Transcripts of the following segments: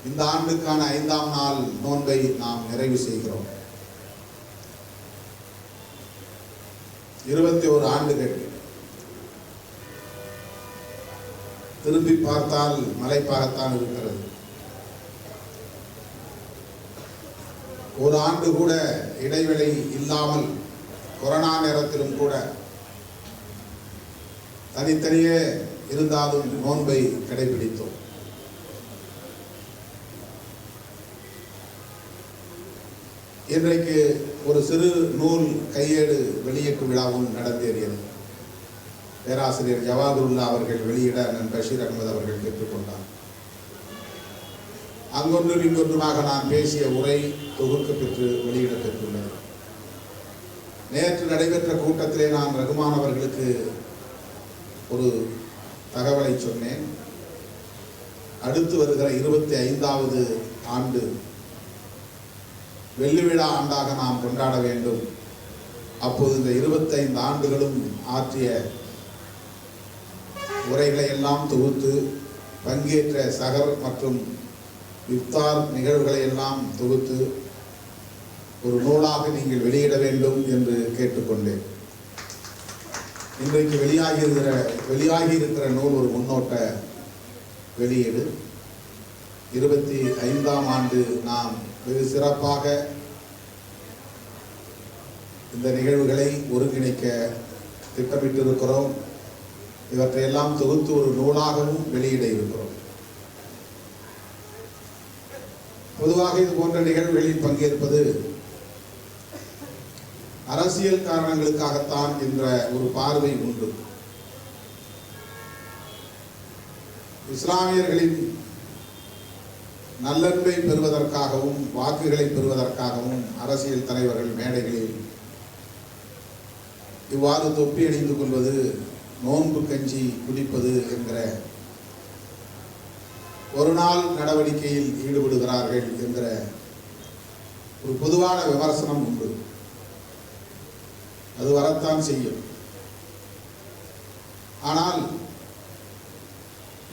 இந்த ஆண்டுக்கான 5ஆம் நாள் நோன்பை நாம் நிறைவு செய்கிறோம். 21 ஆண்டுகள் திரும்பி பார்த்தால் மலைப்பாகத்தான் இருக்கிறது. ஒரு ஆண்டு கூட இடைவெளி இல்லாமல் கொரோனா நேரத்திலும் கூட தனித்தனியே இருந்தாலும் நோன்பை கடைபிடித்தோம். இன்றைக்கு ஒரு சிறு நூல் கையேடு வெளியீட்டு விழாவும் நடந்தேறியது. பேராசிரியர் ஜவாதுல்லா அவர்கள் வெளியிட அண்ணன் பஷீர் அகமது அவர்கள் பெற்றுக்கொண்டார். அங்கொன்றும் இங்கொன்றுமாக நான் பேசிய உரை தொகுக்க பெற்று வெளியிட பெற்றுள்ளது. நேற்று நடைபெற்ற கூட்டத்திலே நான் ரகுமான் அவர்களுக்கு ஒரு தகவலை சொன்னேன். அடுத்து வருகிற 25வது ஆண்டு வெள்ளி விழா ஆண்டாக நாம் கொண்டாட வேண்டும். அப்போது இந்த 25 ஆண்டுகளும் ஆற்றிய உரைகளை எல்லாம் தொகுத்து பங்கேற்ற சகர் மற்றும் இஃப்தார் நிகழ்வுகளை எல்லாம் தொகுத்து ஒரு நூலாக நீங்கள் வெளியிட வேண்டும் என்று கேட்டுக்கொண்டேன். இன்றைக்கு வெளியாகி இருக்கிற நூல் ஒரு முன்னோட்ட வெளியீடு. 25ஆம் ஆண்டு நாம் வெகு சிறப்பாக இந்த நிகழ்வுகளை ஒருங்கிணைக்க திட்டமிட்டிருக்கிறோம். இவற்றையெல்லாம் தொகுத்து ஒரு நூலாகவும் வெளியிட இருக்கிறோம். பொதுவாக இது போன்ற நிகழ்வுகளில் பங்கேற்பது அரசியல் காரணங்களுக்காகத்தான் என்ற ஒரு பார்வை உண்டு. இஸ்லாமியர்களின் நல்லன்பை பெறுவதற்காகவும் வாக்குகளை பெறுவதற்காகவும் அரசியல் தலைவர்கள் மேடைகளில் இவ்வாறு தொப்பி அணிந்து கொள்வது, நோன்பு கஞ்சி குடிப்பது என்கிற ஒரு நாள் நடவடிக்கையில் ஈடுபடுகிறார்கள் என்கிற ஒரு பொதுவான விமர்சனம் உண்டு. அது வரத்தான் செய்யும். ஆனால்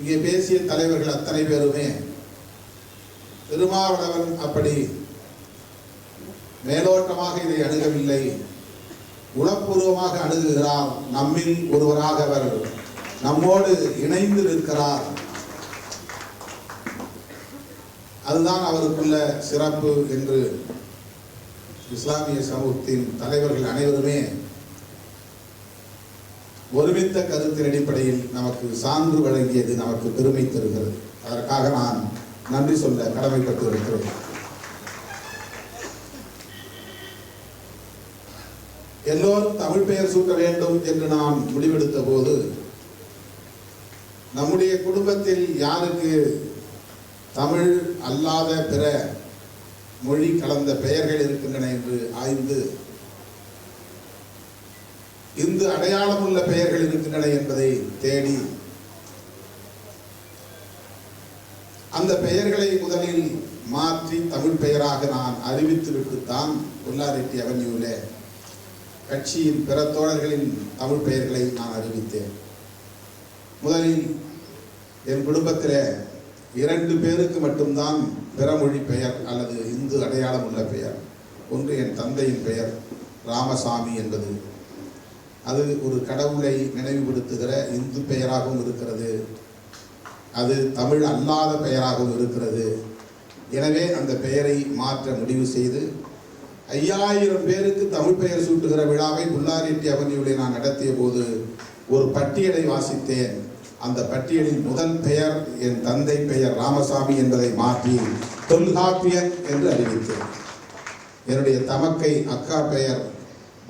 இங்கே பேசிய தலைவர்கள் அத்தனை பேருமே திருமாவளவன் அப்படி மேலோட்டமாக இதை அணுகவில்லை, உளப்பூர்வமாக அணுகுகிறார். நம்மில் ஒருவராக அவர் நம்மோடு இணைந்து நிற்கிறார். அதுதான் அவருக்குள்ள சிறப்பு என்று இஸ்லாமிய சமூகத்தின் தலைவர்கள் அனைவருமே ஒருமித்த கருத்தின் அடிப்படையில் நமக்கு சான்று வழங்கியது நமக்கு பெருமை தருகிறது. அதற்காக நான் நன்றி சொல்ல கடமைப்பட்டு இருக்கிறேன். எல்லோரும் தமிழ் பெயர் சூட்ட வேண்டும் என்று நான் முடிவெடுத்த போது நம்முடைய குடும்பத்தில் யாருக்கு தமிழ் அல்லாத பிற மொழி கலந்த பெயர்கள் இருக்கின்றன என்று ஆய்ந்து இந்து அடையாளமுள்ள பெயர்கள் இருக்கின்றன என்பதை தேடி அந்த பெயர்களை முதலில் மாற்றி தமிழ் பெயராக நான் அறிவித்துவிட்டுத்தான் புல்லாரெட்டி அவென்யூவில் கட்சியின் பிற தோழர்களின் தமிழ் பெயர்களை நான் அறிவித்தேன். முதலில் என் குடும்பத்தில் 2 பேருக்கு மட்டும்தான் பிறமொழி பெயர் அல்லது இந்து அடையாளம் உள்ள பெயர். ஒன்று என் தந்தையின் பெயர் ராமசாமி என்பது. அது ஒரு கடவுளை நினைவுபடுத்துகிற இந்து பெயராகவும் இருக்கிறது, அது தமிழ் அல்லாத பெயராகவும் இருக்கிறது. எனவே அந்த பெயரை மாற்ற முடிவு செய்து 5000 பேருக்கு தமிழ் பெயர் சூட்டுகிற விழாவை புல்லாரெட்டி அவென்யூவில் நான் நடத்திய போது ஒரு பட்டியலை வாசித்தேன். அந்த பட்டியலில் முதல் பெயர் என் தந்தை பெயர் ராமசாமி என்பதை மாற்றி தொல்காப்பியன் என்று அறிவித்தேன். என்னுடைய தமக்கை அக்கா பெயர்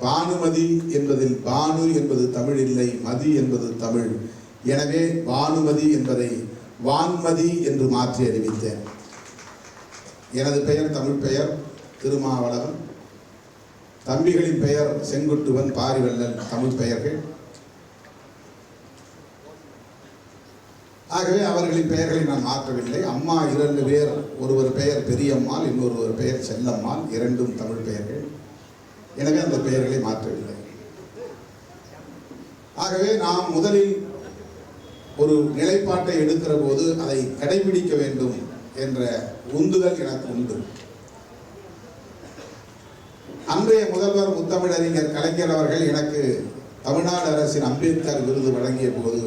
பானுமதி என்பதில் பானு என்பது தமிழ் இல்லை, மதி என்பது தமிழ். எனவே பானுமதி என்பதை வான்மதி என்று மாற்றி அறிவித்தேன். எனது பெயர் தமிழ் பெயர் திருமாவளவன். தம்பிகளின் பெயர் செங்குட்டுவன், பாரிவள்ளல் தமிழ் பெயர்கள். ஆகவே அவர்களின் பெயர்களை நான் மாற்றவில்லை. அம்மா 2 பேர், ஒருவர் பெயர் பெரியம்மாள், இன்னொருவர் பெயர் செல்லம்மாள், 2ம் தமிழ் பெயர்கள். எனவே அந்த பெயர்களை மாற்றவில்லை. ஆகவே நாம் முதலில் ஒரு நிலைப்பாட்டை எடுக்கிற போது அதை கடைபிடிக்க வேண்டும் என்ற உந்துதல் எனக்கு உண்டு. அன்றைய முதல்வர் முத்தமிழறிஞர் கலைஞர் அவர்கள் எனக்கு தமிழ்நாடு அரசின் அம்பேத்கர் விருது வழங்கிய போது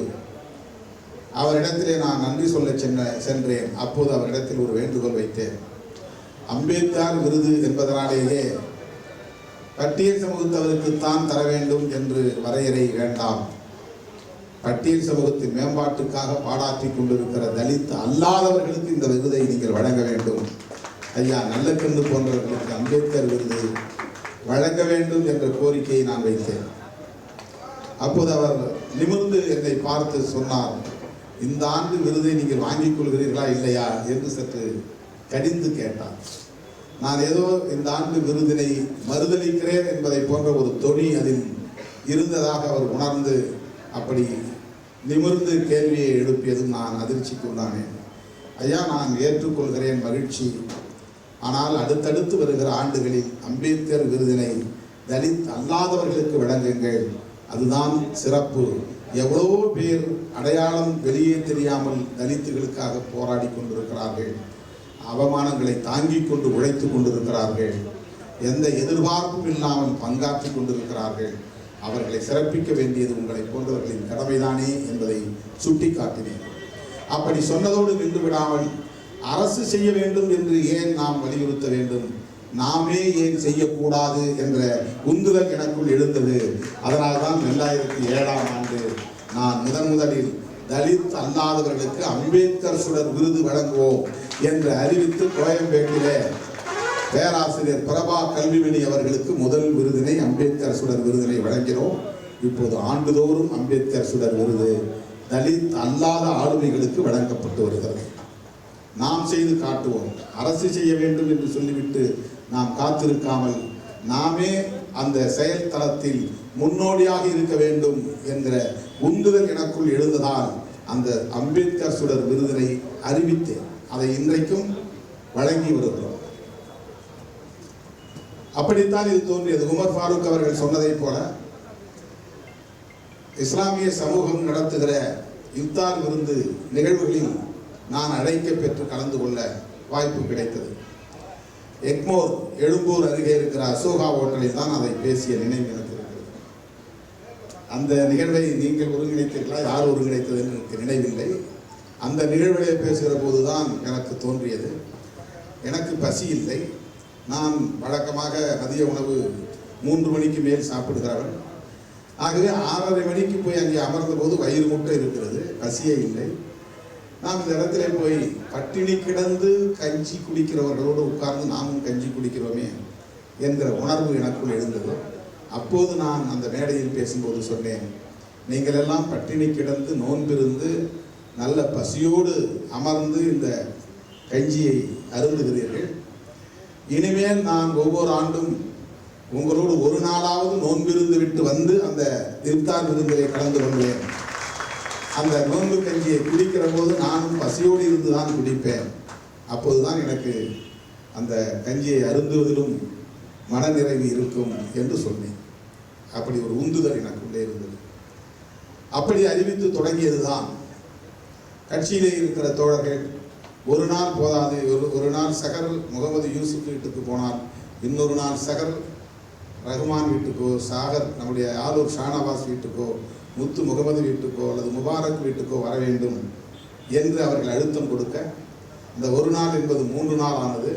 அவரிடத்திலே நான் நன்றி சொல்ல சென்றேன். அப்போது அவரிடத்தில் ஒரு வேண்டுகோள் வைத்தேன். அம்பேத்கர் விருது என்பதனாலேயே பட்டியல் சமூகத்தவருக்குத்தான் தர வேண்டும் என்று வரையறை வேண்டாம். பட்டியல் சமூகத்தின் மேம்பாட்டுக்காக பாடாற்றி கொண்டிருக்கிற தலித் அல்லாதவர்களுக்கு இந்த விருதை நீங்கள் வழங்க வேண்டும். ஐயா நல்லக்கண்ணு போன்றவர்களுக்கு அம்பேத்கர் விருது வழங்க வேண்டும் என்ற கோரிக்கையை நான் வைத்தேன். அப்போது அவர் நிமிர்ந்து என்னை பார்த்து சொன்னார், இந்த ஆண்டு விருதை நீங்கள் வாங்கிக் கொள்கிறீர்களா இல்லையா என்று சற்று கடிந்து கேட்டார். நான் ஏதோ இந்த ஆண்டு விருதினை மறுதளிக்கிறேன் என்பதை போன்ற ஒரு தொனி அதில் இருந்ததாக அவர் உணர்ந்து அப்படி நிமிர்ந்து கேள்வியை எழுப்பியதும் நான் அதிர்ச்சிக்கு உண்டானேன். ஐயா, நான் ஏற்றுக்கொள்கிறேன், மகிழ்ச்சி. ஆனால் அடுத்தடுத்து வருகிற ஆண்டுகளில் அம்பேத்கர் விருதினை தலித் அல்லாதவர்களுக்கு வழங்குங்கள், அதுதான் சிறப்பு. எவ்வளவோ பேர் அடையாளம் வெளியே தெரியாமல் தலித்துகளுக்காக போராடி கொண்டிருக்கிறார்கள், அவமானங்களை தாங்கிக் கொண்டு உழைத்து கொண்டிருக்கிறார்கள், எந்த எதிர்பார்ப்பும் இல்லாமல் பங்காற்றி கொண்டிருக்கிறார்கள். அவர்களை சிறப்பிக்க வேண்டியது உங்களை போன்றவர்களின் கடமைதானே என்பதை சுட்டிக்காட்டினேன். அப்படி சொன்னதோடு நின்று விடாமல் அரசு செய்ய வேண்டும் என்று ஏன் நாம் வலியுறுத்த வேண்டும், நாமே ஏன் செய்யக்கூடாது என்ற உந்துதல் எனக்குள் எழுந்தது. அதனால்தான் 2007ஆம் ஆண்டு நான் முதலில் தலித் அல்லாதவர்களுக்கு அம்பேத்கர் சுடர் விருது வழங்குவோம் என்று அறிவித்து கோயம்பேட்டிலே பேராசிரியர் பிரபா கல்விமணி அவர்களுக்கு முதல் விருதினை அம்பேத்கர் சுடர் விருதினை வழங்கினோம். இப்போது ஆண்டுதோறும் அம்பேத்கர் சுடர் விருது தலித் அல்லாத ஆளுமைகளுக்கு வழங்கப்பட்டு வருகிறது. நாம் செய்து காட்டுவோம். அரசு செய்ய வேண்டும் என்று சொல்லிவிட்டு நாம் காத்திருக்காமல் நாமே அந்த செயல் தளத்தில் முன்னோடியாக இருக்க வேண்டும் என்கிற உந்துதல் எனக்குள் எழுந்ததால் அந்த அம்பேத்கர் சுடர் விருதினை அறிவித்தேன். அதை இன்றைக்கும் வழங்கி வருகிறோம். அப்படித்தான் இது தோன்றியது. உமர் ஃபாரூக் அவர்கள் சொன்னதைப் போல இஸ்லாமிய சமூகம் நடத்துகிற இஃப்தார் விருந்து நிகழ்வுகளில் நான் அழைக்க பெற்று கலந்து கொள்ள வாய்ப்பு கிடைத்தது. எக்மோர் எழும்பூர் அருகே இருக்கிற அசோகா ஹோட்டலில் தான் அதை பேசிய நினைவு எனக்கு இருக்கிறது. அந்த நிகழ்வை நீங்கள் ஒருங்கிணைத்தீர்களா, யார் ஒருங்கிணைத்தது எனக்கு நினைவில்லை. அந்த நிகழ்விலே பேசுகிற போதுதான் எனக்கு தோன்றியது, எனக்கு பசி இல்லை. நான் வழக்கமாக மதிய உணவு 3 மணிக்கு மேல் சாப்பிடுகிறவன். ஆகவே 6:30 மணிக்கு போய் அங்கே அமர்ந்த போது வயிறு முட்டை இருக்கிறது, பசியே இல்லை. நாம் இந்த இடத்துல போய் பட்டினி கிடந்து கஞ்சி குடிக்கிறவர்களோடு உட்கார்ந்து நாமும் கஞ்சி குடிக்கிறோமே என்கிற உணர்வு எனக்குள் எழுந்தது. அப்போது நான் அந்த மேடையில் பேசும்போது சொன்னேன், நீங்கள் எல்லாம் பட்டினி கிடந்து நோன்பிருந்து நல்ல பசியோடு அமர்ந்து இந்த கஞ்சியை அருந்துகிறீர்கள். இனிமேல் நான் ஒவ்வொரு ஆண்டும் உங்களோடு ஒரு நாளாவது நோன்பிருந்து விட்டு வந்து அந்த இஃப்தார் விருந்திலே கலந்து கொள்வேன். அந்த நோன்பு கஞ்சியை குடிக்கிற போது நானும் பசியோடு இருந்து தான் குடிப்பேன். அப்போதுதான் எனக்கு அந்த கஞ்சியை அருந்துவதிலும் மனநிறைவு இருக்கும் என்று சொன்னேன். அப்படி ஒரு உந்துதல் எனக்குள்ளே இருந்தது. அப்படி அறிவித்து தொடங்கியதுதான். கட்சியிலே இருக்கிற தோழர்கள் ஒரு நாள் போதாது, ஒரு நாள் சகர் முகமது யூசுப் வீட்டுக்கு போனார், இன்னொரு நாள் சகர் ரஹ்மான் வீட்டுக்கோ, சாகர் நம்முடைய ஆலூர் ஷானவாஸ் வீட்டுக்கோ, முத்து முகமது வீட்டுக்கோ அல்லது முபாரக் வீட்டுக்கோ வர வேண்டும் என்று அவர்கள் அழுத்தம் கொடுக்க இந்த ஒரு நாள் என்பது 3 நாள் ஆனது,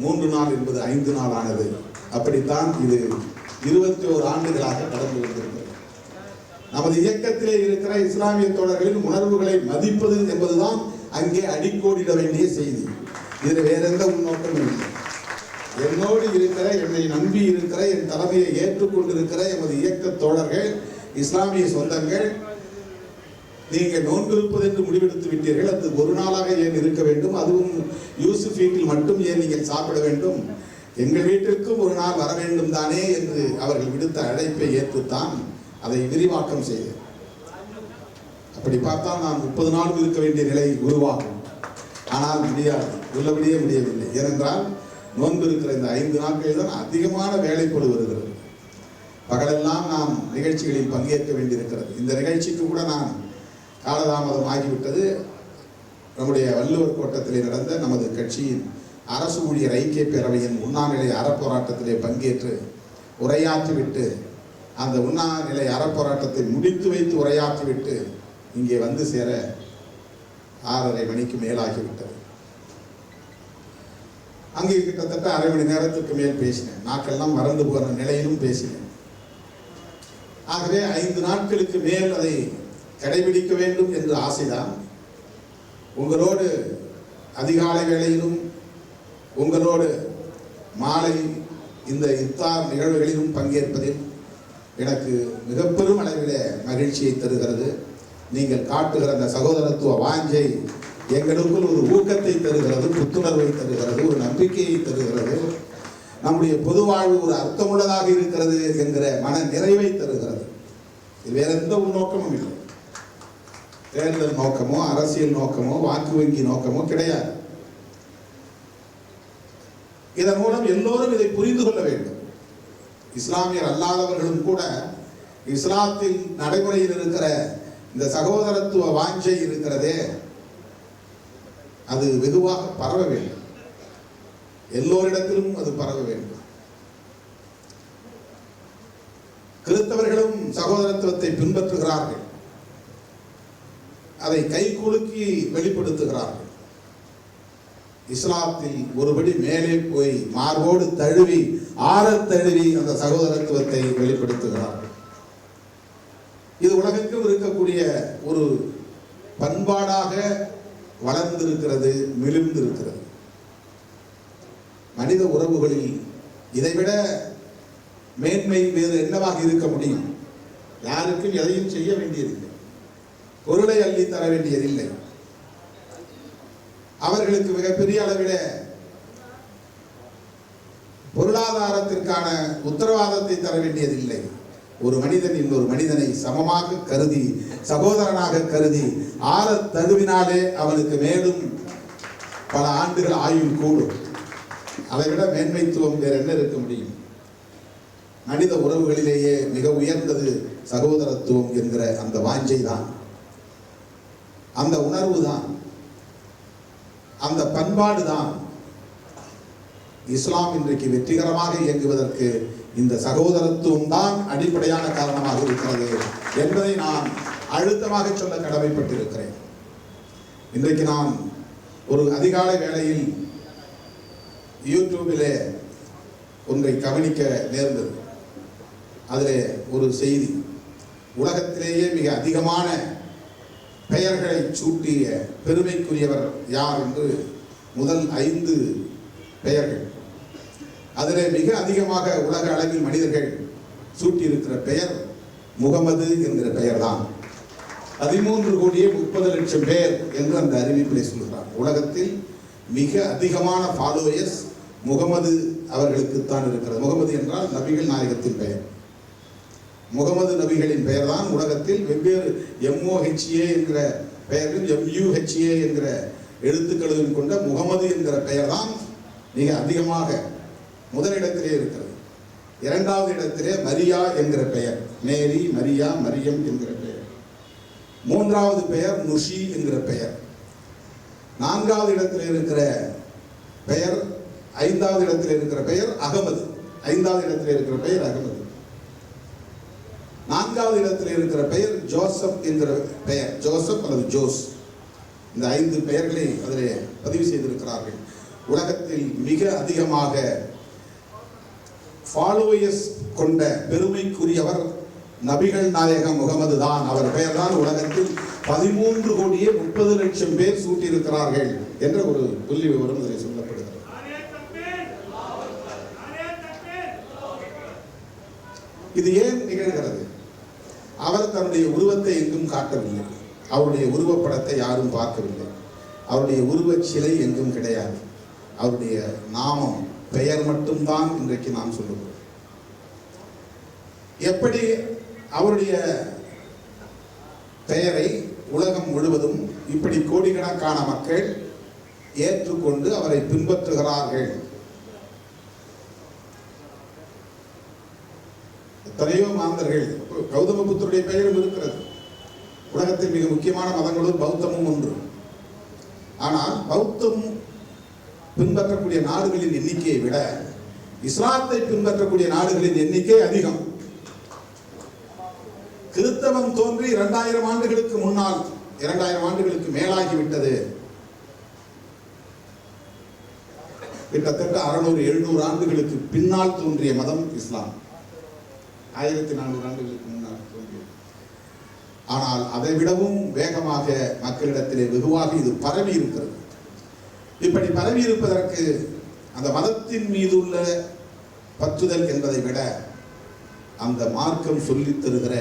3 நாள் என்பது 5 நாள் ஆனது. அப்படித்தான் இது 21 ஆண்டுகளாக கடந்து வந்திருக்கிறது. நமது இயக்கத்திலே இருக்கிற இஸ்லாமிய தோழர்களின் உணர்வுகளை மதிப்பது என்பதுதான் அங்கே அடிக்கோடிட வேண்டிய செய்தி. இதில் வேற எந்த உள்நோக்கமும் இல்லை. என்னோடு இருக்கிற, என்னை நம்பி இருக்கிற, என் தலைமையை ஏற்றுக்கொண்டிருக்கிற எமது இயக்க தோழர்கள், இஸ்லாமிய சொந்தங்கள், நீங்கள் நோன்பிருப்பது என்று முடிவெடுத்து விட்டீர்கள். அது ஒரு நாளாக ஏன் இருக்க வேண்டும், அதுவும் யூசுப் வீட்டில் மட்டும் ஏன் நீங்கள் சாப்பிட வேண்டும், எங்கள் வீட்டிற்கும் ஒரு நாள் வர வேண்டும் தானே என்று அவர்கள் விடுத்த அழைப்பை ஏற்றுத்தான் அதை விரிவாக்கம் செய்தேன். அப்படி பார்த்தால் நான் 30 நாளும் இருக்க வேண்டிய நிலை உருவாகும். ஆனால் முடியாது, உள்ளபடியே முடியவில்லை. ஏனென்றால் நோன்பு இருக்கிற இந்த 5 நாட்களில் தான் அதிகமான வேலைப்படு வருகிறது. பகலெல்லாம் நாம் நிகழ்ச்சிகளில் பங்கேற்க வேண்டியிருக்கிறது. இந்த நிகழ்ச்சிக்கு கூட நான் காலதாமதம் ஆகிவிட்டது. நம்முடைய வள்ளுவர் கோட்டத்திலே நடந்த நமது கட்சியின் அரசு ஊழியர் ஐக்கிய பேரவையின் உண்ணாநிலை அறப்போராட்டத்திலே பங்கேற்று உரையாற்றிவிட்டு அந்த உண்ணாநிலை அறப்போராட்டத்தை முடித்து வைத்து உரையாற்றிவிட்டு இங்கே வந்து சேர 6:30 மணிக்கு மேலாகிவிட்டது. அங்கே கிட்டத்தட்ட அரை மணி நேரத்துக்கு மேல் பேசினேன். நாட்கள்லாம் மறந்து போன நிலையிலும் பேசினேன். ஆகவே 5 நாட்களுக்கு மேல் அதை கடைபிடிக்க வேண்டும் என்ற ஆசைதான். உங்களோடு அதிகாலை வேளையிலும் உங்களோடு மாலை இந்த இஃப்தார் நிகழ்வுகளிலும் பங்கேற்பதில் எனக்கு மிக பெரும் அளவில் மகிழ்ச்சியை தருகிறது. நீங்கள் காட்டுகிற அந்த சகோதரத்துவ வாஞ்சை எங்களுக்குள் ஒரு ஊக்கத்தை தருகிறது, புத்துணர்வை தருகிறது, ஒரு நம்பிக்கையை தருகிறது. நம்முடைய பொது வாழ்வு ஒரு அர்த்தமுள்ளதாக இருக்கிறது என்கிற மன நிறைவை தருகிறது. இது வேற எந்த உள்நோக்கமும் இல்லை. தேர்தல் நோக்கமோ அரசியல் நோக்கமோ வாக்கு வங்கி நோக்கமோ கிடையாது. இதன் மூலம் எல்லோரும் இதை புரிந்து கொள்ள வேண்டும். இஸ்லாமியர் அல்லாதவர்களும் கூட இஸ்லாத்தில் நடைமுறையில் இருக்கிற இந்த சகோதரத்துவ வாஞ்சை இருக்கிறதே, அது வெகுவாக பரவ வேண்டும். எல்லோரிடத்திலும் அது பரவ வேண்டும். கிறிஸ்தவர்களும் சகோதரத்துவத்தை பின்பற்றுகிறார்கள், அதை கைகுலுக்கி வெளிப்படுத்துகிறார்கள். இஸ்லாத்தில் ஒருபடி மேலே போய் மார்போடு தழுவி ஆறத் தழுவி அந்த சகோதரத்துவத்தை வெளிப்படுத்துகிறார்கள். இது உலகெங்கும் இருக்கக்கூடிய ஒரு பண்பாடாக வளர்ந்திருக்கிறது, மிளிர்ந்திருக்கிறது. மனித உறவுகளில் இதைவிட மேன்மை வேறு என்னவாக இருக்க முடியும்? யாருக்கும் எதையும் செய்ய வேண்டியதில்லை, பொருளை அள்ளி தர வேண்டியதில்லை, அவர்களுக்கு மிகப்பெரிய அளவில பொருளாதாரத்திற்கான உத்தரவாதத்தை தர வேண்டியதில்லை. ஒரு மனிதன் இன்னொரு மனிதனை சமமாக கருதி சகோதரனாக கருதி ஆறத் தழுவினாலே அவனுக்கு மேலும் பல ஆண்டுகள் ஆயுள் கூடும். அதைவிட மேன்மைத்துவம் வேற என்ன இருக்க முடியும்? மனித உறவுகளிலேயே மிக உயர்ந்தது சகோதரத்துவம் என்கிற அந்த வாஞ்சை தான், அந்த உணர்வு தான், அந்த பண்பாடு தான் இஸ்லாம் இன்றைக்கு வெற்றிகரமாக இயங்குவதற்கு இந்த சகோதரத்துவம் தான் அடிப்படையான காரணமாக இருக்கிறது என்பதை நான் அழுத்தமாக சொல்ல கடமைப்பட்டிருக்கிறேன். இன்றைக்கு நான் ஒரு அதிகாலை வேளையில் யூடியூபிலே ஒன்றை கவனிக்க நேர்ந்தது. அதிலே ஒரு செய்தி, உலகத்திலேயே மிக அதிகமான பெயர்களை சூட்டிய பெருமைக்குரியவர் யார் என்று முதல் 5 பெயர்கள். அதிலே மிக அதிகமாக உலக அளவில் மனிதர்கள் சூட்டியிருக்கிற பெயர் முகமது என்கிற பெயர் தான். 13,30,00,000 பேர் என்று அந்த அறிவிப்பிலே சொல்கிறார். உலகத்தில் மிக அதிகமான ஃபாலோயர்ஸ் முகமது அவர்களுக்குத்தான் இருக்கிறது. முகமது என்றால் நபிகள் நாயகத்தின் பெயர். முகமது நபிகளின் பெயர் தான் உலகத்தில் வெவ்வேறு MOHA என்கிற பெயர்கள், MUHA என்கிற எழுத்துக்களில் கொண்ட முகமது என்கிற பெயர் தான் மிக அதிகமாக முதலிடத்திலே இருக்கிறது. 2வது இடத்திலே மரியா என்கிற பெயர், மேரி, மரியா, மரியம் என்கிற பெயர். 3வது பெயர் நுஷி என்கிற பெயர். 4வது இடத்திலே இருக்கிற பெயர், 5வது இடத்திலே இருக்கிற பெயர் அகமது. 5வது இடத்திலே இருக்கிற பெயர் அகமது. 4வது இடத்தில் இருக்கிற பெயர் ஜோசப் என்கிற பெயர், ஜோசப் அல்லது ஜோஸ். இந்த 5 பெயர்களை அதிலே பதிவு செய்திருக்கிறார்கள். உலகத்தில் மிக அதிகமாக ஃபாலோயர்ஸ் கொண்ட பெருமைக்குரியவர் நபிகள் நாயகம் முகமது தான். அவர் பெயர் தான் உலகத்தில் 13,30,00,000 பேர் சூட்டியிருக்கிறார்கள் என்ற ஒரு புள்ளி விவரம் அதில் சொல்லப்படுகிறது. இது ஏன் நிகழ்கிறது? அவர் தன்னுடைய உருவத்தை எங்கும் காட்டவில்லை, அவருடைய உருவப்படத்தை யாரும் பார்க்கவில்லை, அவருடைய உருவச் சிலை எங்கும் கிடையாது. அவருடைய நாமம், பெயர் மட்டும்தான் இன்றைக்கு நாம் சொல்லுகிறோம். எப்படி அவருடைய பெயரை உலகம் முழுவதும் இப்படி கோடிக்கணக்கான மக்கள் ஏற்றுக்கொண்டு அவரை பின்பற்றுகிறார்கள்? எத்தனையோ மாந்தர்கள், கௌதம புத்தருடைய பெயரும் இருக்கிறது. உலகத்தில் மிக முக்கியமான மதங்களும் பௌத்தமும் ஒன்று. ஆனால் பௌத்தம் பின்பற்றக்கூடிய நாடுகளின் எண்ணிக்கையை விட இஸ்லாத்தை பின்பற்றக்கூடிய நாடுகளின் எண்ணிக்கை அதிகம். கிறிஸ்தவம் தோன்றி 2000 ஆண்டுகளுக்கு முன்னால், 2000 ஆண்டுகளுக்கு மேலாகிவிட்டது. கிட்டத்தட்ட 600-700 ஆண்டுகளுக்கு பின்னால் தோன்றிய மதம் இஸ்லாம். 1400 ஆண்டுகளுக்கு முன்னால் தோன்றியது. ஆனால் அதை விடவும் வேகமாக மக்களிடத்திலே வெகுவாக இது பரவி இருக்கிறது. இப்படி பரவி இருப்பதற்கு அந்த மதத்தின் மீது உள்ள பற்றுதல் என்பதை விட அந்த மார்க்கம் சொல்லித் தருகிற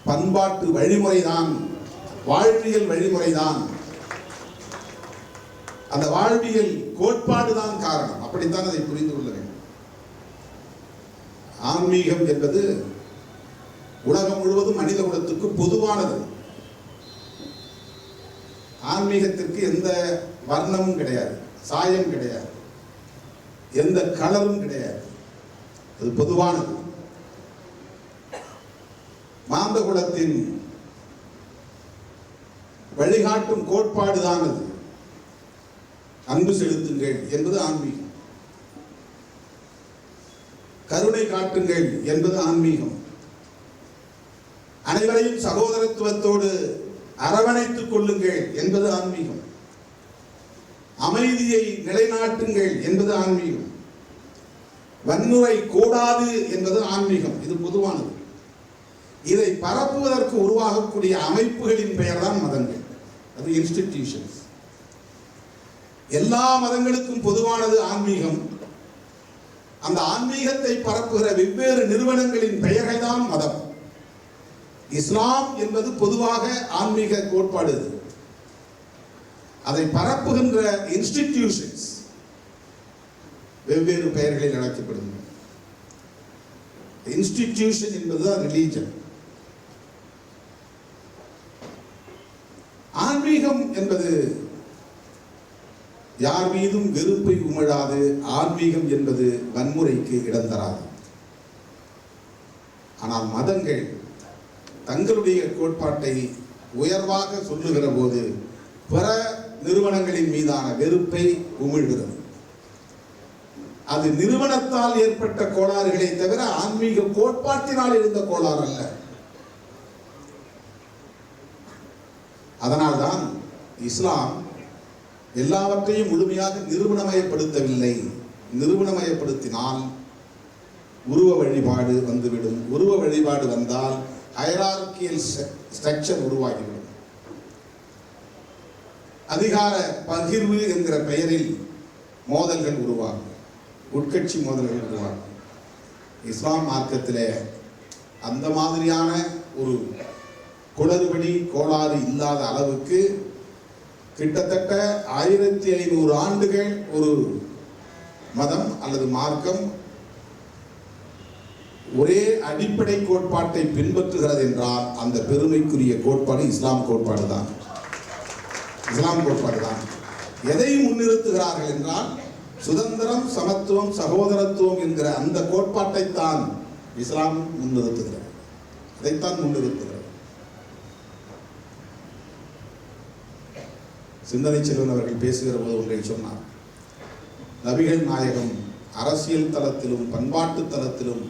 பண்பாட்டு வழிமுறைதான், வாழ்வியல் வழிமுறைதான், அந்த வாழ்வியல் கோட்பாடுதான் காரணம். அப்படித்தான் அதை புரிந்து கொள்ள வேண்டும். ஆன்மீகம் என்பது உலகம் முழுவதும் மனித குலத்துக்கு பொதுவானது. ஆன்மீகத்திற்கு எந்த வர்ணமும் கிடையாது, சாயம் கிடையாது, எந்த கலரும் கிடையாது. அது பொதுவானது. மாந்த குலத்தின் வழிகாட்டும் கோட்பாடுதான் அது. அன்பு செலுத்துங்கள் என்பது ஆன்மீகம். கருணை காட்டுங்கள் என்பது ஆன்மீகம். அனைவரையும் சகோதரத்துவத்தோடு அரவணைத்துக் கொள்ளுங்கள் என்பது ஆன்மீகம். அமைதியை நிலைநாட்டுங்கள் என்பது ஆன்மீகம். வன்முறை கூடாது என்பது ஆன்மீகம். இது பொதுவானது. இதை பரப்புவதற்கு உருவாகக்கூடிய அமைப்புகளின் பெயர் தான் மதங்கள். அது இன்ஸ்டிடியூஷன்ஸ். எல்லா மதங்களுக்கும் பொதுவானது ஆன்மீகம். அந்த ஆன்மீகத்தை பரப்புகிற வெவ்வேறு நிறுவனங்களின் பெயர்கள் தான் மதம். இஸ்லாம் என்பது பொதுவாக ஆன்மீக கோட்பாடு. அதை பரப்புகின்ற இன்ஸ்டிடியூஷன்ஸ் வெவ்வேறு பெயர்களில் அழைக்கப்படுகின்றன. இன்ஸ்டிடியூஷன் என்பதுதான் ரிலீஜன். ஆன்மீகம் என்பது யார் மீதும் வெறுப்பை உமிழாது. ஆன்மீகம் என்பது வன்முறைக்கு இடம் தராது. ஆனால் மதங்கள் தங்களுடைய கோட்பாட்டை உயர்வாக சொல்லுகிற போது பிற நிறுவனங்களின் மீதான வெறுப்பை உமிழ்கிறது. அது நிறுவனத்தால் ஏற்பட்ட கோளாறுகளை தவிர ஆன்மீக கோட்பாட்டினால் இருந்த கோளாறு அல்ல. அதனால்தான் இஸ்லாம் எல்லாவற்றையும் முழுமையாக நிறுவனமயப்படுத்தவில்லை. நிறுவனமயப்படுத்தினால் உருவ வழிபாடு வந்துவிடும். உருவ வழிபாடு வந்தால் ஹைரார்கியல் ஸ்ட்ரக்சர் உருவாகிவிடும். அதிகார பகிர்வு என்கிற பெயரில் மோதல்கள் உருவாகும். உட்கட்சி மோதல்கள் உருவாகும். இஸ்லாம் மார்க்கத்திலே அந்த மாதிரியான ஒரு குளறுபடி கோளாறு இல்லாத அளவுக்கு கிட்டத்தட்ட 1500 ஆண்டுகள் ஒரு மதம் அல்லது மார்க்கம் ஒரே அடிப்படை கோட்பாட்டை பின்பற்றுகிறது என்றால் அந்த பெருமைக்குரிய கோட்பாடு இஸ்லாம் கோட்பாடு தான். இஸ்லாம் கோட்பாடு தான். எதை முன்னிறுத்துகிறார்கள் என்றால் சுதந்திரம், சமத்துவம், சகோதரத்துவம் என்கிற அந்த கோட்பாட்டைத்தான் இஸ்லாம் முன்னிறுத்துகிறது. அதைத்தான் முன்னிறுத்துகிறது. சிந்தனை செல்வன் அவர்கள் பேசுகிற போது ஒன்றை சொன்னார். நபிகள் நாயகம் அரசியல் தளத்திலும் பண்பாட்டு தளத்திலும்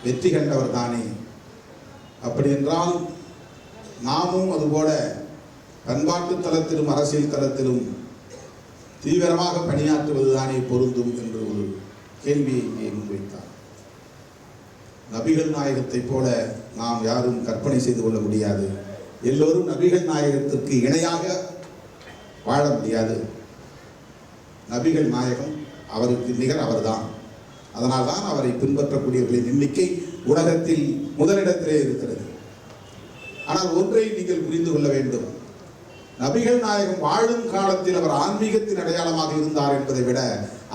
வெற்றி கண்டவர் தானே. அப்படி என்றால் நாமும் அதுபோல பண்பாட்டு தளத்திலும் அரசியல் தளத்திலும் தீவிரமாக பணியாற்றுவது தானே பொருந்தும் என்று ஒரு கேள்வியை இங்கே முன்வைத்தார். நபிகள் நாயகத்தை போல நாம் யாரும் கற்பனை செய்து கொள்ள முடியாது. எல்லோரும் நபிகள் நாயகத்திற்கு இணையாக வாழ முடியாது. நபிகள் நாயகம் அவருக்கு நிகர் அவர்தான். அதனால்தான் அவரை பின்பற்றக்கூடியவர்களின் எண்ணிக்கை உலகத்தில் முதலிடத்திலே இருக்கிறது. ஆனால் ஒன்றை நீங்கள் புரிந்து கொள்ள வேண்டும். நபிகள் நாயகம் வாழும் காலத்தில் அவர் ஆன்மீகத்தின் அடையாளமாக இருந்தார் என்பதை விட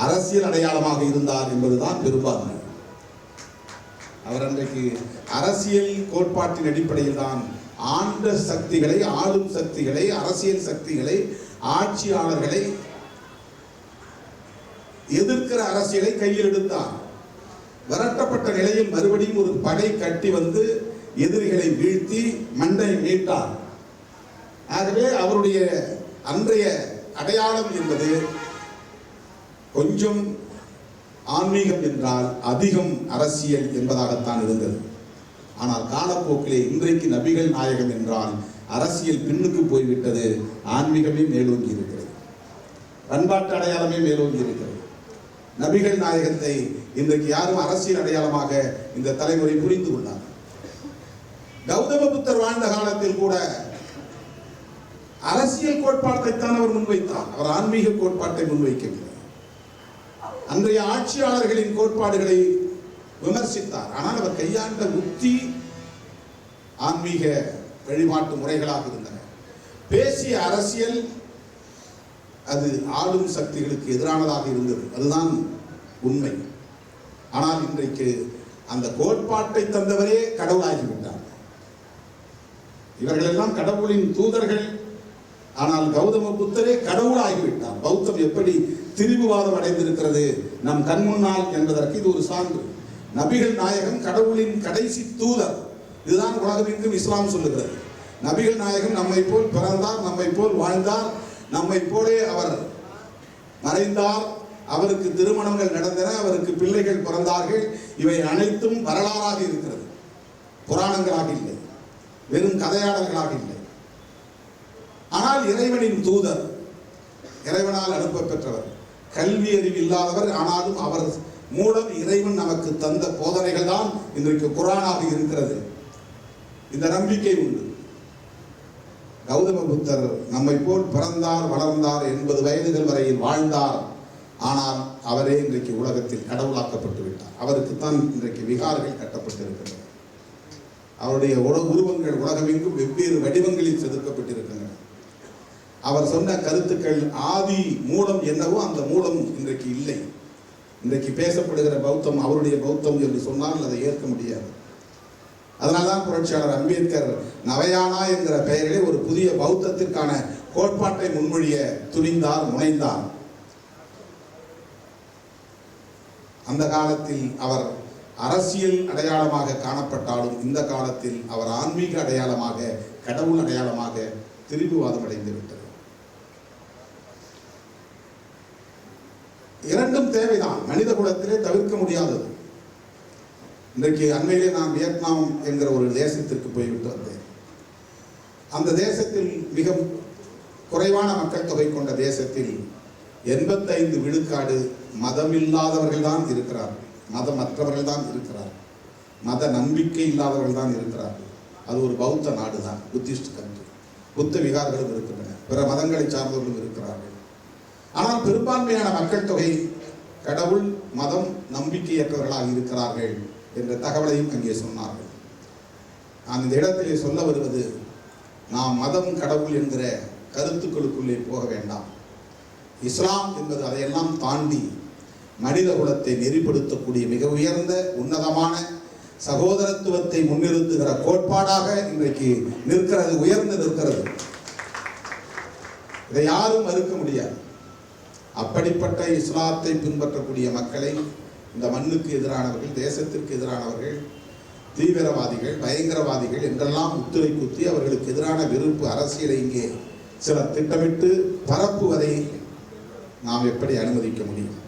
அரசியல் அடையாளமாக இருந்தார் என்பதுதான் பெரும்பான்மை. அவர் அன்றைக்கு அரசியல் கோட்பாட்டின் அடிப்படையில் தான் ஆண்ட சக்திகளை, ஆளும் சக்திகளை, அரசியல் சக்திகளை, ஆட்சியாளர்களை எதிர்க்கிற அரசியலை கையில் எடுத்தார். விரட்டப்பட்ட நிலையில் மறுபடியும் ஒரு படை கட்டி வந்து எதிரிகளை வீழ்த்தி மண்ணை மீட்டார். ஆகவே அவருடைய அன்றைய அடையாளம் என்பது கொஞ்சம் ஆன்மீகம் என்றால் அதிகம் அரசியல் என்பதாகத்தான் இருந்தது. ஆனால் காலப்போக்கிலே இன்றைக்கு நபிகள் நாயகம் என்றால் அரசியல் பின்னுக்கு போய்விட்டது, ஆன்மீகமே மேலோங்கி இருக்கிறது, பண்பாட்டு அடையாளமே மேலோங்கி இருக்கிறது. நபிகள் நாயகத்தை இன்றைக்கு யாரும் அரசியல் அடையாளமாக இந்த தலைமுறை புரிந்து கொண்டார். கௌதம புத்தர் வாழ்ந்த காலத்தில் கூட அரசியல் கோட்பாட்டைத்தான் அவர் முன்வைத்தார், அவர் ஆன்மீக கோட்பாட்டை முன்வைக்கவில்லை. அன்றைய ஆட்சியாளர்களின் கோட்பாடுகளை விமர்சித்தார். ஆனால் அவர் கையாண்ட உத்தி ஆன்மீக வழிபாட்டு முறைகளாக இருந்தன. பேசிய அரசியல் அது ஆளும் சக்திகளுக்கு எதிரானதாக இருந்தது, அதுதான் உண்மை. ஆனால் இன்றைக்கு அந்த கோட்பாட்டை தந்தவரே கடவுளாகிவிட்டார். இவர்கள் எல்லாம் கடவுளின் தூதர்கள், ஆனால் கௌதம புத்தரே கடவுளாகிவிட்டார். பௌத்தம் எப்படி திரிவுவாதம் அடைந்திருக்கிறது நம் கண் முன்னால் என்பதற்கு இது ஒரு சான்று. நபிகள் நாயகம் கடவுளின் கடைசி தூதர், இதுதான் உலகமெங்கும் இஸ்லாம் சொல்லுகிறது. நபிகள் நாயகம் நம்மை போல் பிறந்தார், நம்மை போல் வாழ்ந்தார், நம்மை போலே அவர் மறைந்தார், அவருக்கு திருமணங்கள் நடந்தன, அவருக்கு பிள்ளைகள் பிறந்தார்கள். இவை அனைத்தும் வரலாறாக இருக்கிறது, புராணங்களாக இல்லை, வெறும் கதையாடல்களாக இல்லை. ஆனால் இறைவனின் தூதர், இறைவனால் அனுப்ப பெற்றவர், கல்வி அறிவு இல்லாதவர், ஆனாலும் அவர் மூலம் இறைவன் நமக்கு தந்த போதனைகள் தான் இன்றைக்கு குர்ஆனாக இருக்கிறது. இந்த நம்பிக்கை உண்டு. கௌதம புத்தர் நம்மை போல் பிறந்தார், வளர்ந்தார், 80 வயதுகள் வரையில் வாழ்ந்தார். ஆனால் அவரே இன்றைக்கு உலகத்தில் கடவுளாக்கப்பட்டு விட்டார். அவருக்குத்தான் இன்றைக்கு விகார்கள் கட்டப்பட்டிருக்கின்றன. அவருடைய உருவங்கள் உலகமெங்கும் வெவ்வேறு வடிவங்களில் செதுக்கப்பட்டிருக்கின்றன. அவர் சொன்ன கருத்துக்கள் ஆதி மூலம் என்னவோ அந்த மூலம் இன்றைக்கு இல்லை. இன்றைக்கு பேசப்படுகிற பௌத்தம் அவருடைய பௌத்தம் என்று சொன்னால் அதை ஏற்க முடியாது. அதனால்தான் புரட்சியாளர் அம்பேத்கர் நவயானா என்கிற பெயரிலே ஒரு புதிய பௌத்தத்திற்கான கோட்பாட்டை முன்மொழிய துணிந்தார், முனைந்தார். அந்த காலத்தில் அவர் அரசியல் அடையாளமாக காணப்பட்டாலும் இந்த காலத்தில் அவர் ஆன்மீக அடையாளமாக, கடவுள் அடையாளமாக திரிபுவாதம் அடைந்து விட்டது. இரண்டும் தேவைதான், மனித குலத்திலே தவிர்க்க முடியாதது. இன்றைக்கு அண்மையிலே நான் வியட்நாம் என்கிற ஒரு தேசத்திற்கு போய்விட்டு வந்தேன். அந்த தேசத்தில் மிக குறைவான மக்கள் தொகை கொண்ட தேசத்தில் 85 விழுக்காடு மதமில்லாதவர்கள் தான் இருக்கிறார்கள், மதமற்றவர்கள் தான் இருக்கிறார்கள், மத நம்பிக்கை இல்லாதவர்கள் தான் இருக்கிறார்கள். அது ஒரு பௌத்த நாடு தான், புத்திஸ்ட் கண்ட்ரி. புத்த விகார்களும் இருக்கின்றன, பிற மதங்களை சார்ந்தவர்களும் இருக்கிறார்கள். ஆனால் பெரும்பான்மையான மக்கள் தொகை கடவுள் மதம் நம்பிக்கையற்றவர்களாக இருக்கிறார்கள் என்ற தகவலையும் அங்கே சொன்னார்கள். நான் இந்த இடத்திலே சொல்ல வருவது, நாம் மதம் கடவுள் என்கிற கருத்துக்களுக்குள்ளே போக வேண்டாம். இஸ்லாம் என்பது அதையெல்லாம் தாண்டி மனித குலத்தை நெறிப்படுத்தக்கூடிய மிக உயர்ந்த உன்னதமான சகோதரத்துவத்தை முன்னிறுத்துகிற கோட்பாடாக இன்றைக்கு நிற்கிறது, உயர்ந்து நிற்கிறது. இதை யாரும் மறுக்க முடியாது. அப்படிப்பட்ட இஸ்லாத்தை பின்பற்றக்கூடிய மக்களை இந்த மண்ணுக்கு எதிரானவர்கள், தேசத்திற்கு எதிரானவர்கள், தீவிரவாதிகள், பயங்கரவாதிகள் என்றெல்லாம் முத்திரை குத்தி அவர்களுக்கு எதிரான வெறுப்பு அரசியலை இங்கே சிலர் திட்டமிட்டு பரப்புவதை நாம் எப்படி அனுமதிக்க முடியும்?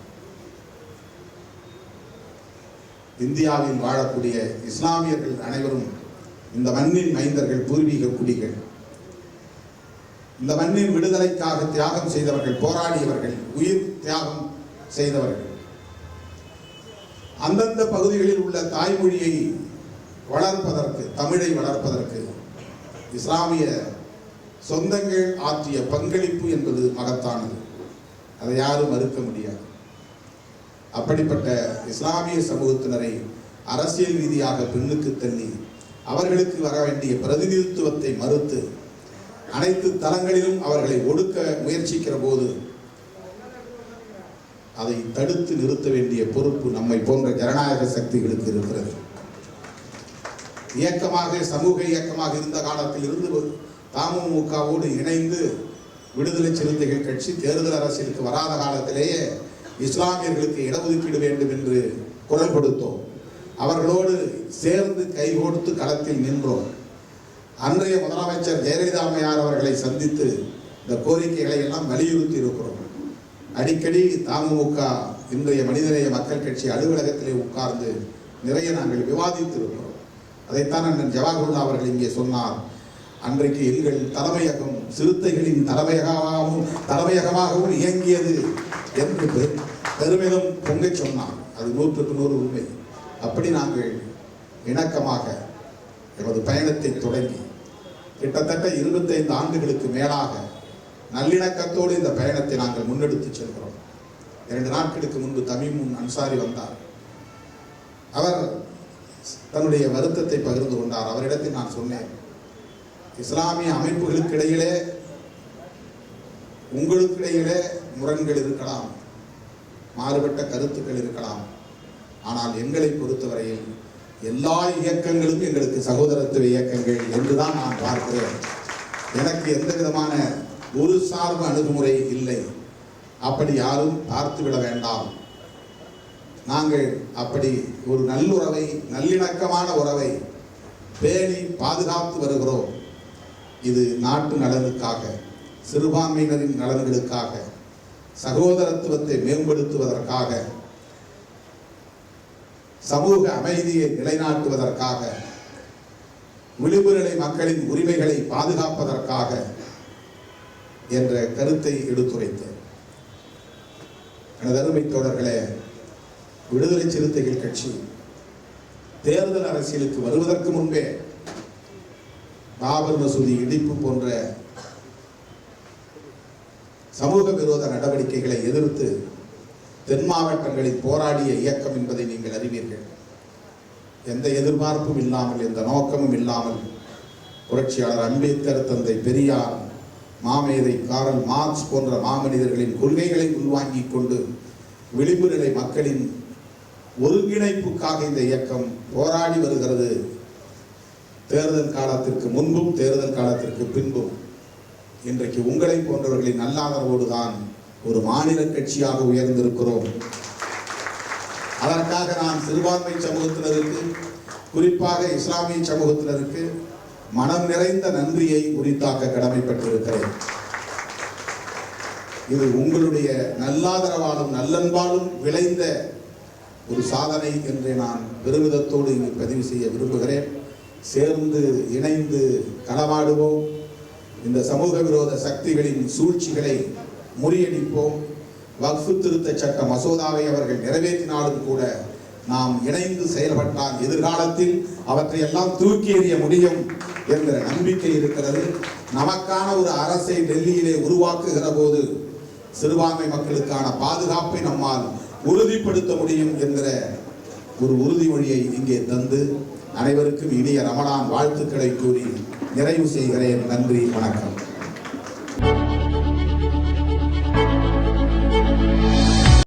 இந்தியாவில் வாழக்கூடிய இஸ்லாமியர்கள் அனைவரும் இந்த மண்ணின் மைந்தர்கள், பூர்வீக குடிகள். இந்த மண்ணின் விடுதலைக்காக தியாகம் செய்தவர்கள், போராடியவர்கள், உயிர் தியாகம் செய்தவர்கள். அந்தந்த பகுதிகளில் உள்ள தாய்மொழியை வளர்ப்பதற்கு, தமிழை வளர்ப்பதற்கு இஸ்லாமிய சொந்தங்கள் ஆற்றிய பங்களிப்பு என்பது மகத்தானது. அதை யாரும் மறுக்க முடியாது. அப்படிப்பட்ட இஸ்லாமிய சமூகத்தினரை அரசியல் ரீதியாக பின்னுக்கு தள்ளி அவர்களுக்கு வர வேண்டிய பிரதிநிதித்துவத்தை மறுத்து அனைத்து தளங்களிலும் அவர்களை ஒடுக்க முயற்சிக்கிற போது அதை தடுத்து நிறுத்த வேண்டிய பொறுப்பு நம்மை போன்ற ஜனநாயக சக்திகளுக்கு இருக்கிறது. இயக்கமாக, சமூக இயக்கமாக இருந்த காலத்தில் இருந்து தமுமுகவோடு இணைந்து விடுதலை சிறுத்தைகள் கட்சி தேர்தல் அரசியலுக்கு வராத காலத்திலேயே இஸ்லாமியர்களுக்கு இடஒதுக்கீடு வேண்டும் என்று குரல் கொடுத்தோம். அவர்களோடு சேர்ந்து கைகோர்த்து களத்தில் நின்றோம். அன்றைய முதலமைச்சர் ஜெயலலிதா அம்மையார் அவர்களை சந்தித்து இந்த கோரிக்கைகளை எல்லாம் வலியுறுத்தி இருக்கிறோம். அடிக்கடி தமுமுக இன்றைய மனிதநேய மக்கள் கட்சி அலுவலகத்திலே உட்கார்ந்து நிறைய நாங்கள் விவாதித்திருக்கிறோம். அதைத்தான் அண்ணன் ஜவாஹருல்லா அவர்கள் இங்கே சொன்னார். அன்றைக்கு எங்கள் தலைமையகம் சிறுத்தைகளின் தலைமையகமாகவும் இயங்கியது என்று பெருமிதம் பொங்கச் சொன்னார். அது 100% உண்மை. அப்படி நாங்கள் இணக்கமாக எமது பயணத்தை தொடங்கி கிட்டத்தட்ட 25 ஆண்டுகளுக்கு மேலாக நல்லிணக்கத்தோடு இந்த பயணத்தை நாங்கள் முன்னெடுத்து செல்கிறோம். 2 நாட்களுக்கு முன்பு தமீமுன் அன்சாரி வந்தார். அவர் தன்னுடைய வருத்தத்தை பகிர்ந்து கொண்டார். அவரிடத்தில் நான் சொன்னேன், இஸ்லாமிய அமைப்புகளுக்கு இடையிலே உங்களுக்கு இடையிலே முரண்கள் இருக்கலாம், மாறுபட்ட கருத்துக்கள் இருக்கலாம். ஆனால் எங்களை பொறுத்தவரையில் எல்லா இயக்கங்களும் எங்களுக்கு சகோதரத்துவ இயக்கங்கள் என்றுதான் நான் பார்க்கிறேன். எனக்கு எந்த விதமான ஒரு சார்பு அணுகுமுறை இல்லை. அப்படி யாரும் பார்த்துவிட வேண்டாம். நாங்கள் அப்படி ஒரு நல்லுறவை, நல்லிணக்கமான உறவை பேணி பாதுகாத்து வருகிறோம். இது நாட்டு நலனுக்காக, சிறுபான்மையினரின் நலன்களுக்காக, சகோதரத்துவத்தை மேம்படுத்துவதற்காக, சமூக அமைதியை நிலைநாட்டுவதற்காக, விளிம்புநிலை மக்களின் உரிமைகளை பாதுகாப்பதற்காக என்ற கருத்தை எடுத்துரைத்தேன். எனது அருமை தோழர்களே, விடுதலை சிறுத்தைகள் கட்சி தேர்தல் அரசியலுக்கு வருவதற்கு முன்பே பாபர் மசூதி இடிப்பு போன்ற சமூக விரோத நடவடிக்கைகளை எதிர்த்து தென் மாவட்டங்களில் போராடிய இயக்கம் என்பதை நீங்கள் அறிவீர்கள். எந்த எதிர்பார்ப்பும் இல்லாமல், எந்த நோக்கமும் இல்லாமல் புரட்சியாளர் அம்பேத்கர், தந்தை பெரியார், மாமேதை காரல் மார்க்ஸ் போன்ற மாமனிதர்களின் கொள்கைகளை உள்வாங்கிக் கொண்டு விளிம்பு நிலை மக்களின் ஒருங்கிணைப்புக்காக இந்த இயக்கம் போராடி வருகிறது. தேர்தல் காலத்திற்கு முன்பும் தேர்தல் காலத்திற்கு பின்பும் இன்றைக்கு உங்களை போன்றவர்களின் நல்லாதரவோடு தான் ஒரு மாநில கட்சியாக உயர்ந்திருக்கிறோம். அதற்காக நான் சிறுபான்மை சமூகத்தினருக்கு, குறிப்பாக இஸ்லாமிய சமூகத்தினருக்கு மனம் நிறைந்த நன்றியை உரித்தாக்க கடமைப்பட்டிருக்கிறேன். இது உங்களுடைய நல்லாதரவாலும் நல்லன்பாலும் விளைந்த ஒரு சாதனை என்று நான் பெருமிதத்தோடு இங்கு பதிவு செய்ய விரும்புகிறேன். சேர்ந்து இணைந்து களமாடுவோம். இந்த சமூக விரோத சக்திகளின் சூழ்ச்சிகளை முறியடிப்போம். வக்ஃபு திருத்த சட்ட மசோதாவை அவர்கள் நிறைவேற்றினாலும் கூட நாம் இணைந்து செயல்பட்டால் எதிர்காலத்தில் அவற்றை எல்லாம் தூக்கி எறிய முடியும் என்ற நம்பிக்கை இருக்கிறது. நமக்கான ஒரு அரசை டெல்லியிலே உருவாக்குகிற போது சிறுபான்மை மக்களுக்கான பாதுகாப்பை நம்மால் உறுதிப்படுத்த முடியும் என்கிற ஒரு உறுதிமொழியை இங்கே தந்து அனைவருக்கும் இனிய ரமலான் வாழ்த்துக்களை கூறி நிறைவு செய்கிறேன். நன்றி, வணக்கம்.